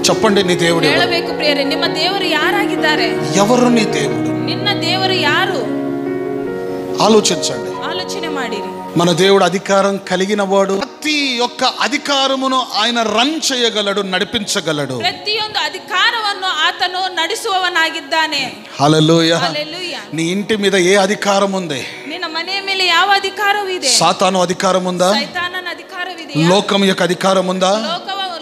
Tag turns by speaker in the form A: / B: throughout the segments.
A: చెప్పండి, నీ దేవుడు
B: ಹೇಳಬೇಕು ಪ್ರಿಯರೇ, ನಿಮ್ಮ ದೇವರು ಯಾರಾಗಿದ್ದಾರೆ?
A: ఎవరు నీ దేవుడు?
B: ನಿನ್ನ ದೇವರು ಯಾರು?
A: ఆలోచించండి,
B: ಆಲೋಚನೆ ಮಾಡಿರಿ.
A: మన దేవుడు అధికారం కలిగిన వాడు. ప్రతి ఒక్క అధికారమును ఆయన రన్ చేయగలడు, నడిపించగలడు.
B: ಪ್ರತಿಯೊಂದು ಅಧಿಕಾರವನ್ನು ಆತನು ನಡೆಸುವವನಾಗಿದ್ದಾನೆ.
A: హల్లెలూయా.
B: హల్లెలూయా.
A: నీ ఇంటి మీద ఏ అధికారం ఉంది?
B: ನಿನ್ನ ಮನೆಯ ಮೇಲೆ ಯಾವ ಅಧಿಕಾರವಿದೆ?
A: సాతాను అధికారం ఉందా?
B: ಸೈತಾನನ ಅಧಿಕಾರವಿದೆಯಾ?
A: లోకం యొక్క అధికారం ఉందా?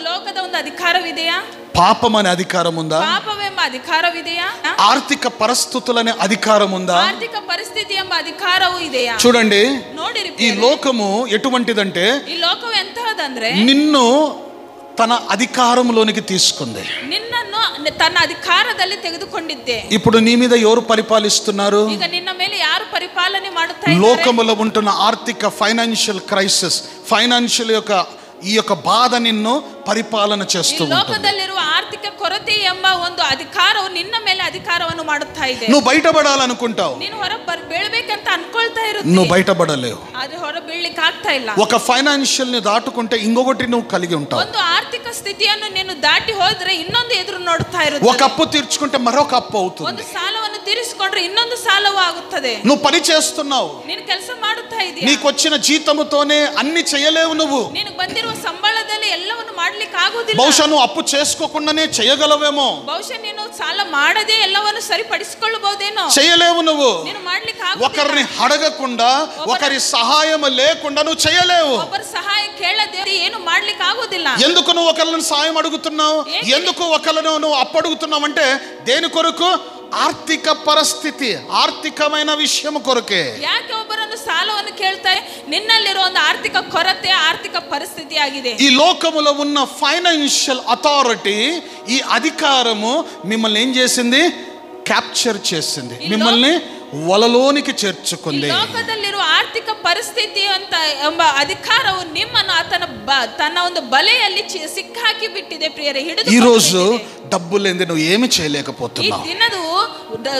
B: ಲೋಕದ ಒಂದು ಅಧಿಕಾರವಿದೆಯಾ?
A: పాపం అనే అధికారం ఉందా?
B: ಪಾಪವೆಂಬ ಅಧಿಕಾರವಿದೆಯಾ?
A: ఆర్థిక పరిస్థితులనే అధికారం ఉందా?
B: ಆರ್ಥಿಕ ಪರಿಸ್ಥಿತಿ ಎಂಬ ಅಧಿಕಾರವೂ ಇದೆಯಾ?
A: చూడండి,
B: ನೋಡಿರಿ,
A: ఈ లోకము ఎటువంటిదంటే
B: ಈ ಲೋಕವು ಎಂತಹದಂದ್ರೆ
A: నిన్ను తన అధికారంలోనికి తీసుకుంది.
B: ನಿನ್ನನ್ನು ತನ್ನ ಅಧಿಕಾರದಲ್ಲಿ ತೆಗೆದುಕೊಂಡಿದ್ದೆ.
A: ఇప్పుడు నీ మీద ఎవరు పరిపాలిస్తున్నారు?
B: ಈಗ ನಿನ್ನ ಮೇಲೆ ಯಾರು ಪರಿಪಾಲನೆ ಮಾಡುತ್ತಾ ಇದ್ದಾರೆ?
A: లోకములో ఉంటున్న ఆర్థిక ఫైనాన్షియల్ క్రైసిస్, ఫైనాన్షియల్ యొక్క ఈ యొక్క బాధ నిన్ను పరిపాలన చేస్తూ ఉంటుంది.
B: ಲೋಕದಲ್ಲಿರುವ ಆರ್ಥಿಕ ಕೊರತೆ ಎಂಬ ಒಂದು ಅಧಿಕಾರವು ನಿನ್ನ ಮೇಲೆ ಅಧಿಕಾರವನ್ನು ಮಾಡುತ್ತಾ ಇದೆ.
A: నువ్వు బయటపడాలనుకుంటావు,
B: ನೀನು ಹೊರ ಬೀಳಬೇಕಂತ ಅನ್ಕೊಳ್ತಾ ಇರುತ್ತೆ,
A: నువ్వు బయటపడలేవు.
B: ಆದ್ರೆ ಹೊರ ಬೀಳಲಿಕ್ಕೆ ಆಗ್ತಾ ಇಲ್ಲ.
A: ఒక ఫైనాన్షియల్ ని దాటుకుంటే ఇంకొకటి నువ్వు కలిగి ఉంటావు.
B: ಒಂದು ಆರ್ಥಿಕ ಸ್ಥಿತಿಯನ್ನು ನೀನು ದಾಟಿ ಹೋದ್ರೆ ಇನ್ನೊಂದು ಎದುರು ನೋಡ್ತಾ ಇರುತ್ತೆ.
A: ఒక అప్పు తీర్చుకుంటే మరొక అప్పు అవుతుంది.
B: ಒಂದು ಸಾಲವನ್ನು ತೀರಿಸಿಕೊಂಡ್ರೆ ಇನ್ನೊಂದು ಸಾಲವೂ ಆಗುತ್ತದೆ.
A: నువ్వు పని చేస్తున్నావు,
B: ನೀನು ಕೆಲಸ ಮಾಡುತ್ತಾ ಇದೀಯ,
A: నీకు వచ్చిన జీతముతోనే అన్ని చేయలేవు. నువ్వు
B: ನಿನಗೆ ಬಂದಿರುವ ಸಂಬಳದಲ್ಲಿ ಎಲ್ಲವನ್ನು ಮಾಡ್ಲಿಕ್ಕೆ ಆಗುವುದಿಲ್ಲ.
A: బహుశా నువ్వు అప్పు చేసుకోకుండానే చేయగలవేమో,
B: ಬಹುಶಃ ನೀನು ಸಾಲ ಮಾಡದೆ ಎಲ್ಲವನ್ನು ಸರಿಪಡಿಸಿಕೊಳ್ಳಬಹುದೇನೋ.
A: చేయలేవు. నువ్వు
B: ನೀನು ಮಾಡ್ಲಿಕ್ಕೆ ಆಗುವುದಿಲ್ಲ.
A: ఒకరిని అడగకుండా, ఒకరి సహాయం లేకుండా నువ్వు చేయలేవు.
B: ಒಬ್ಬರ ಸಹಾಯ ಕೇಳದೆ ಏನು ಮಾಡ್ಲಿಕ್ಕೆ ಆಗುವುದಿಲ್ಲ.
A: ఎందుకు నువ్వు ఒకరిని సాయం అడుగుతున్నావు? ఎందుకు ఒకరిని నువ్వు అప్పు అడుగుతున్నావు అంటే దేని కొరకు? ఆర్థిక పరిస్థితి, ఆర్థికమైన విషయం కొరకే.
B: ಯಾಕೆ ಒಬ್ಬರನ್ನು ಸಾಲವನ್ನು ಕೇಳ್ತಾರೆ? ನಿನ್ನಲ್ಲಿರುವ ಒಂದು ಆರ್ಥಿಕ ಕೊರತೆ, ಆರ್ಥಿಕ ಪರಿಸ್ಥಿತಿ ಆಗಿದೆ.
A: ఈ లోకములో ఉన్న ఫైనాన్షియల్ అథారిటీ, ఈ అధికారము మిమ్మల్ని ఏం చేసింది? క్యాప్చర్ చేసింది, మిమ్మల్ని వలలోనికి చేర్చుకుంది.
B: ಲೋಕದಲ್ಲಿರುವ ಆರ್ಥಿಕ ಪರಿಸ್ಥಿತಿ ಅಂತ ಎಂಬ ಅಧಿಕಾರವು ನಿಮ್ಮನ್ನು ತನ್ನ ಒಂದು ಬಲೆಯಲ್ಲಿ ಸಿಕ್ಕಾಕಿ ಬಿಟ್ಟಿದೆ ಪ್ರಿಯರೇ, ಹಿಡಿದು.
A: ఈ రోజు డబ్బు లేనిదే నువ్వు ఏమి చేయలేకపోతున్నావు.
B: ಈ ದಿನದು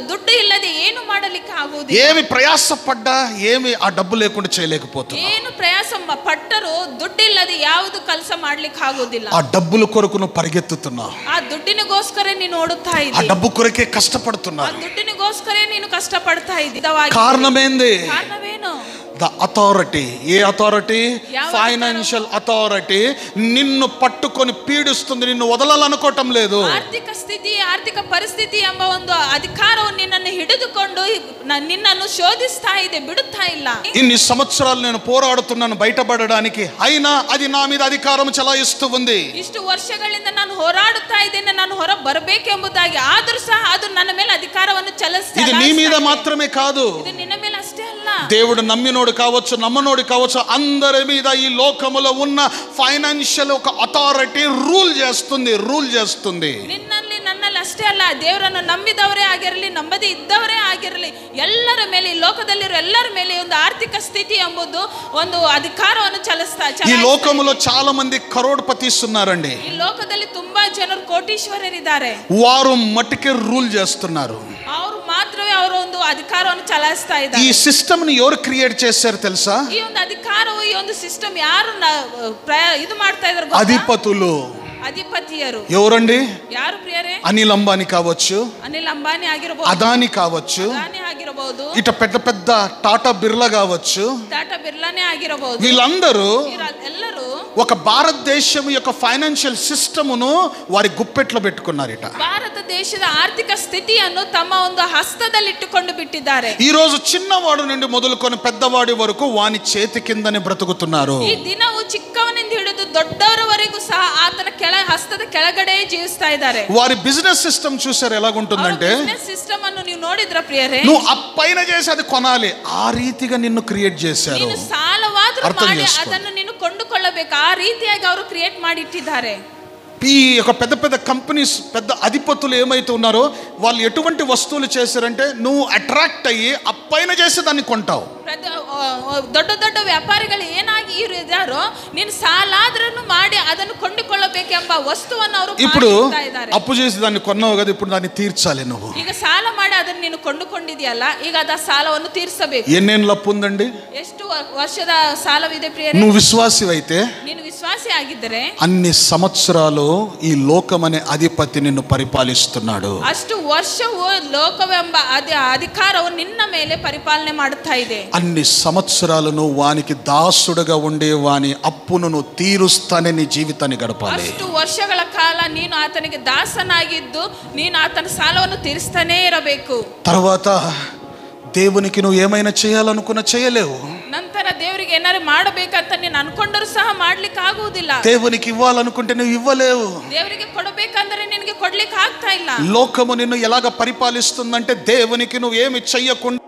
B: ದುಡ್ಡು ಇಲ್ಲದೆ ಏನು ಮಾಡಲಿಕ್ಕೆ ಆಗುವುದಿಲ್ಲ.
A: ఏమి ప్రయాసపడ్డా ఏమి ఆ డబ్బు లేకుండా చేయలేకపోతున్నావు.
B: ಏನು ಪ್ರಯಾಸ ಪಟ್ಟರೂ ದುಡ್ಡಿಲ್ಲದೆ ಯಾವುದು ಕೆಲಸ ಮಾಡ್ಲಿಕ್ಕೆ ಆಗುವುದಿಲ್ಲ.
A: ఆ డబ్బుల కొరకు నువ్వు పరిగెత్తుతున్నావు.
B: ಆ ದುಡ್ಡಿನಿಗೋಸ್ಕರ ನೀನು ಓಡುತ್ತಾ
A: ఆ
B: ಇದ್ದೀಯ.
A: డబ్బు కొరకే కష్టపడుతున్నావు.
B: ಆ ದುಡ್ಡಿನಿಗೋಸ್ಕರ ನೀನು ಕಷ್ಟಪಡ್ತಾ ಇದ್ದೀಯ.
A: కారణమేంది?
B: ಕಾರಣವೇನು?
A: The authority. A authority? Financial authority నిన్ను పట్టుకొని పీడిస్తుంది, నిన్ను వదలాలనుకోవటం లేదు.
B: ಆರ್ಥಿಕ ಸ್ಥಿತಿ, ಆರ್ಥಿಕ ಪರಿಸ್ಥಿತಿ ಎಂಬ ಒಂದು ಅಧಿಕಾರವು ನಿನ್ನನ್ನು ಹಿಡಿದುಕೊಂಡು ನಿನ್ನನ್ನು ಶೋಧಿಸ್ತಾ ಇದೆ, ಬಿಡುತ್ತಾ ಇಲ್ಲ.
A: ఇన్ని సంవత్సరాలు నేను పోరాడుతున్నాను బయటపడడానికి, అయినా అది నా మీద అధికారం చలాయిస్తూ ఉంది.
B: ಇಷ್ಟು ವರ್ಷಗಳಿಂದ ನಾನು ಹೋರಾಡುತ್ತಾ ಇದ್ದೇನೆ, ನಾನು ಹೊರ ಬರಬೇಕೆಂಬುದಾಗಿ, ಆದರೂ ಸಹ ಅದು ನನ್ನ ಮೇಲೆ ಅಧಿಕಾರವನ್ನು ಚಲಿಸ್ತಾ
A: ఇది నీ మీద మాత్రమే కాదు,
B: ಇದು నిನ್ನ ಮೇಲೆ ಅಷ್ಟೇ ಅಲ್ಲ.
A: దేవుడు నమ్మినోడు కావచ్చు, నమ్మనోడు కావచ్చు, అందరి మీద ఈ లోకములో ఉన్న ఫైనాన్షియల్ ఒక అథారిటీ రూల్ చేస్తుంది.
B: ನಿನ್ನಲ್ಲಿ ನನ್ನಲ್ಲಿ ಅಷ್ಟೇ ಅಲ್ಲ, ದೇವರನ್ನು ನಂಬಿದವರೇ ಆಗಿರಲಿ, ನಂಬದೇ ಇದ್ದವರೇ ಆಗಿರಲಿ, ಎಲ್ಲರ ಮೇಲೆ, ಈ ಲೋಕದಲ್ಲಿರೋ ಎಲ್ಲರ ಮೇಲೆ ಒಂದು ಆರ್ಥಿಕ ಸ್ಥಿತಿ ಎಂಬುದು ಒಂದು ಅಧಿಕಾರವನ್ನು ಚಲಿಸ್ತಾ.
A: ఈ లోకములో చాలా మంది కరోడ్పతీస్ ఉన్నారండి.
B: ಈ ಲೋಕದಲ್ಲಿ ತುಂಬಾ ಜನರು ಕೋಟೀಶ್ವರರಿದ್ದಾರೆ.
A: వారు మట్టుకే రూల్ చేస్తున్నారు.
B: ಅವರು ಮಾತ್ರವೇ ಅವರ ಒಂದು ಅಧಿಕಾರವನ್ನು ಚಲಾಯಿಸ್ತಾ ಇದ್ದಾರೆ.
A: ఈ సిస్టమ్ ని ఎవరు క్రియేట్ చేశారు తెలుసా?
B: ಈ ಒಂದು ಅಧಿಕಾರವು, ಈ ಒಂದು ಸಿಸ್ಟಮ್ ಯಾರು ಇದು ಮಾಡ್ತಾ ಇದ್ದಾರೆ?
A: అధిపతులు.
B: ಅಧಿಪತಿಯರು
A: ఎవరండి?
B: ಯಾರು ಪ್ರಿಯರೇ?
A: అనిల్ అంబానీ కావచ్చు,
B: ಅನಿಲ್ ಅಂಬಾನಿ ಆಗಿರಬಹುದು,
A: అదాని కావచ్చు,
B: ಅದಾನಿ ಆಗಿರಬಹುದು,
A: ఇట పెద్ద పెద్ద టాటా బిర్లా కావచ్చు.
B: ಟಾಟಾ ಬಿರ್ಲಾನೇ ಆಗಿರಬಹುದು.
A: వీళ్ళందరూ
B: ಎಲ್ಲರೂ
A: ఒక భారతదేశం యొక్క ఫైనాన్షియల్ సిస్టమును వారి గుప్పెట్లో పెట్టుకున్నారట.
B: ಭಾರತ ದೇಶದ ಆರ್ಥಿಕ ಸ್ಥಿತಿಯನ್ನು ತಮ್ಮ ಒಂದು ಹಸ್ತದಲ್ಲಿಟ್ಟುಕೊಂಡು ಬಿಟ್ಟಿದ್ದಾರೆ.
A: ఈ రోజు చిన్నవాడు నుండి మొదలుకొని పెద్దవాడి వరకు వాని చేతి కిందనే బ్రతుకుతున్నారు.
B: ಈ ದಿನವು ಚಿಕ್ಕವನಿಂದ ಹಿಡಿದು ದೊಡ್ಡವರವರೆಗೂ ಸಹ ಆತನ ಹಸ್ತದ ಕೆಳಗಡೆ ಜೀವಿಸ್ತಾ ಇದ್ದಾರೆ.
A: వారి బిజినెస్ సిస్టమ్ చూసారు ఎలాగుంటుందంటే,
B: ಬಿಸಿನೆಸ್ ಸಿಸ್ಟಮ್ ಅನ್ನು ನೀವು ನೋಡಿದ್ರ ಪ್ರಿಯರೇ,
A: నువ్వు అప్పైన చేసి అది కొనాలి, ఆ రీతిగా నిన్ను క్రియేట్ చేశారు.
B: ನೀನು ಸಾಲವಾದರೂ
A: ಅರ್ಥ
B: ಮಾಡಿ
A: చేసుకో.
B: ಅದನ್ನು ನೀನು ಕೊಂಡುಕೊಳ್ಳಬೇಕು, ಆ ರೀತಿಯಾಗಿ ಅವರು ಕ್ರಿಯೇಟ್ ಮಾಡಿಟ್ಟಿದ್ದಾರೆ.
A: ఈ యొక్క పెద్ద పెద్ద కంపెనీస్, పెద్ద అధిపతులు ఏమైతే ఉన్నారో వాళ్ళు ఎటువంటి వస్తువులు చేశారంటే, నువ్వు అట్రాక్ట్ అయ్యి అప్పైన చేసి దాన్ని కొంటావు.
B: ದೊಡ್ಡ ದೊಡ್ಡ ವ್ಯಾಪಾರಿಗಳು ಏನಾಗಿ ಇದ್ದಾರೋ, ನೀನು ಸಾಲಾದ್ರೂ ಮಾಡಿ ಅದನ್ನು ಕೊಂಡುಕೊಳ್ಳಬೇಕೆಂಬ ವಸ್ತುವನ್ನು ಅವರು
A: ఇప్పుడు అప్పు చేసి దాన్ని కొన్నావు కదా, ఇప్పుడు దాన్ని తీర్చాలి. నువ్వు
B: ಈಗ ಸಾಲ ಮಾಡಿ ಅದನ್ನು ನೀನು ಕೊಂಡುಕೊಂಡಿದೆಯಲ್ಲ, ಈಗ ಅದ ಸಾಲವನ್ನು ತೀರಿಸಬೇಕು.
A: ఎన్నేళ్ళ అప్పు ఉందండి?
B: ಎಷ್ಟು ವರ್ಷದ ಸಾಲವಿದೆ ಪ್ರಿಯರೇ?
A: నువ్వు విశ్వాసి అయితే,
B: ನೀನು ವಿಶ್ವಾಸಿ ಆಗಿದ್ದರೆ
A: అన్ని సంవత్సరాలు ఈ లోకమనే అధిపతి నిన్ను పరిపాలిస్తున్నాడు.
B: ಅಷ್ಟು ವರ್ಷವು ಲೋಕವೆಂಬ ಅಧಿಕಾರವು ನಿನ್ನ ಮೇಲೆ ಪರಿಪಾಲನೆ ಮಾಡುತ್ತಾ ಇದೆ.
A: అన్ని సంవత్సరాలు నువ్వు వానికి దాసుడుగా ఉండే వాని అప్పును నువ్వు తీరుస్తానే నీ జీవితాన్ని గడపాలి.
B: ಅಷ್ಟು ವರ್ಷಗಳ ಕಾಲ ನೀನು ಆತನಿಗೆ ದಾಸನಾಗಿದ್ದು ನೀನು ಆತನ ಸಾಲವನ್ನು ತೀರಿಸ್ತಾನೇ ಇರಬೇಕು.
A: తర్వాత దేవునికి నువ్వు ఏమైనా చేయాలనుకున్నా చేయలేవు.
B: ನಂತರ ದೇವರಿಗೆ ಏನಾರು ಮಾಡಬೇಕಂತ ನೀನು ಅನ್ಕೊಂಡರೂ ಸಹ ಮಾಡ್ಲಿಕ್ಕೆ ಆಗುವುದಿಲ್ಲ.
A: దేవునికి ఇవ్వాలనుకుంటే నువ్వు ఇవ్వలేవు.
B: ದೇವರಿಗೆ ಕೊಡಬೇಕಂದ್ರೆ ನಿನಗೆ ಕೊಡ್ಲಿಕ್ಕೆ ಆಗ್ತಾ ಇಲ್ಲ.
A: లోకము నిన్ను ఎలాగ పరిపాలిస్తుందంటే దేవునికి నువ్వు ఏమి చెయ్యకుండా